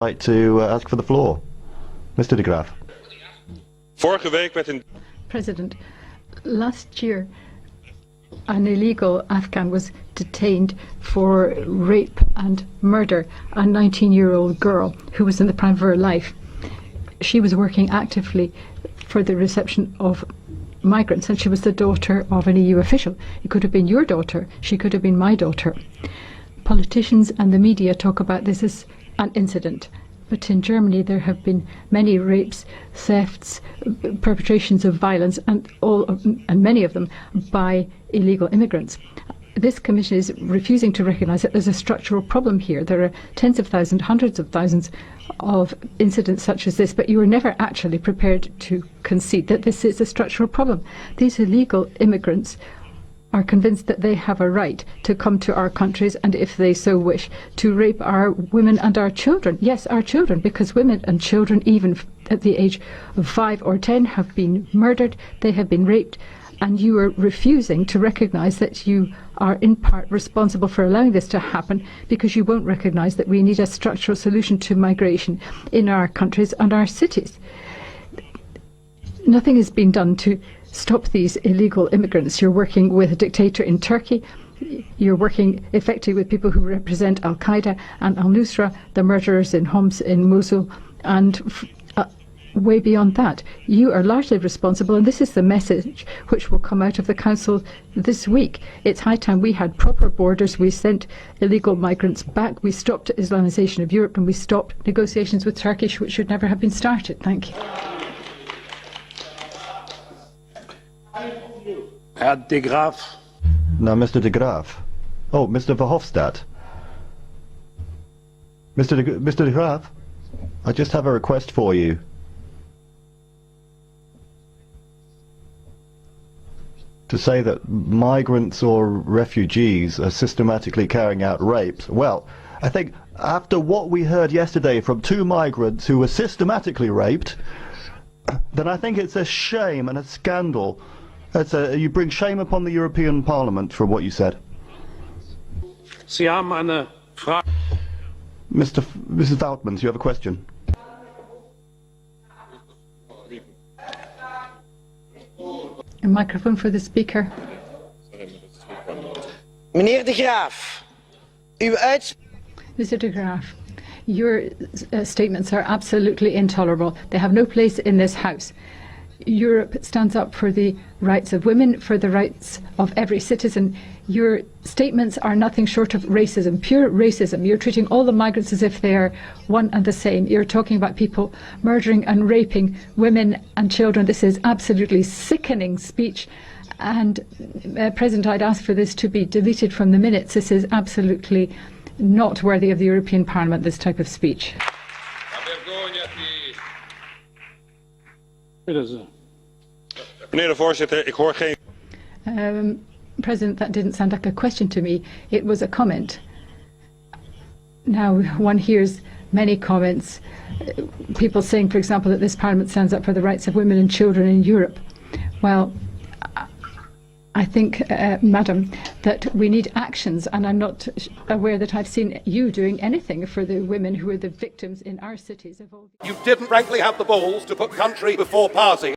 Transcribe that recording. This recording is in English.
Right to ask for the floor. Mr. de Graaff. President, last year an illegal Afghan was detained for rape and murder, a 19-year-old girl who was in the prime of her life. She was working actively for the reception of migrants, and she was the daughter of an EU official. It could have been your daughter, she could have been my daughter. Politicians and the media talk about this as an incident, but in Germany there have been many rapes, thefts, perpetrations of violence, and many of them by illegal immigrants. This Commission is refusing to recognise that there's a structural problem here. There are tens of thousands, hundreds of thousands of incidents such as this, but you were never actually prepared to concede that this is a structural problem. These illegal immigrants are convinced that they have a right to come to our countries and, if they so wish, to rape our women and our children. Yes, our children, because women and children, even at the age of 5 or 10, have been murdered, they have been raped, and you are refusing to recognise that you are in part responsible for allowing this to happen, because you won't recognise that we need a structural solution to migration in our countries and our cities. Nothing has been done to stop these illegal immigrants. You're working with a dictator in Turkey. You're working effectively with people who represent Al-Qaeda and Al-Nusra, the murderers in Homs, in Mosul, and way beyond that. You are largely responsible, and this is the message which will come out of the Council this week. It's high time we had proper borders. We sent illegal migrants back. We stopped Islamisation of Europe, and we stopped negotiations with Turkey, which should never have been started. Thank you. Herr de Graaff. Now, Mr. de Graaff. Oh, Mr. Verhofstadt. Mr. de Graaff, I just have a request for you. To say that migrants or refugees are systematically carrying out rapes. Well, I think after what we heard yesterday from 2 migrants who were systematically raped, then I think it's a shame and a scandal. You bring shame upon the European Parliament from what you said. Sie haben eine Frage. Mrs. Vautmans, you have a question. A microphone for the speaker. Meneer de Graaff, uw Mr. de Graaff, your statements are absolutely intolerable. They have no place in this House. Europe stands up for the rights of women, for the rights of every citizen. Your statements are nothing short of racism, pure racism. You're treating all the migrants as if they are one and the same. You're talking about people murdering and raping women and children. This is absolutely sickening speech. And President, I'd ask for this to be deleted from the minutes. This is absolutely not worthy of the European Parliament, this type of speech. President, that didn't sound like a question to me. It was a comment. Now, one hears many comments, people saying, for example, that this Parliament stands up for the rights of women and children in Europe. Well, I think, Madam, that we need actions, and I'm not aware that I've seen you doing anything for the women who are the victims in our cities. You didn't frankly have the balls to put country before party.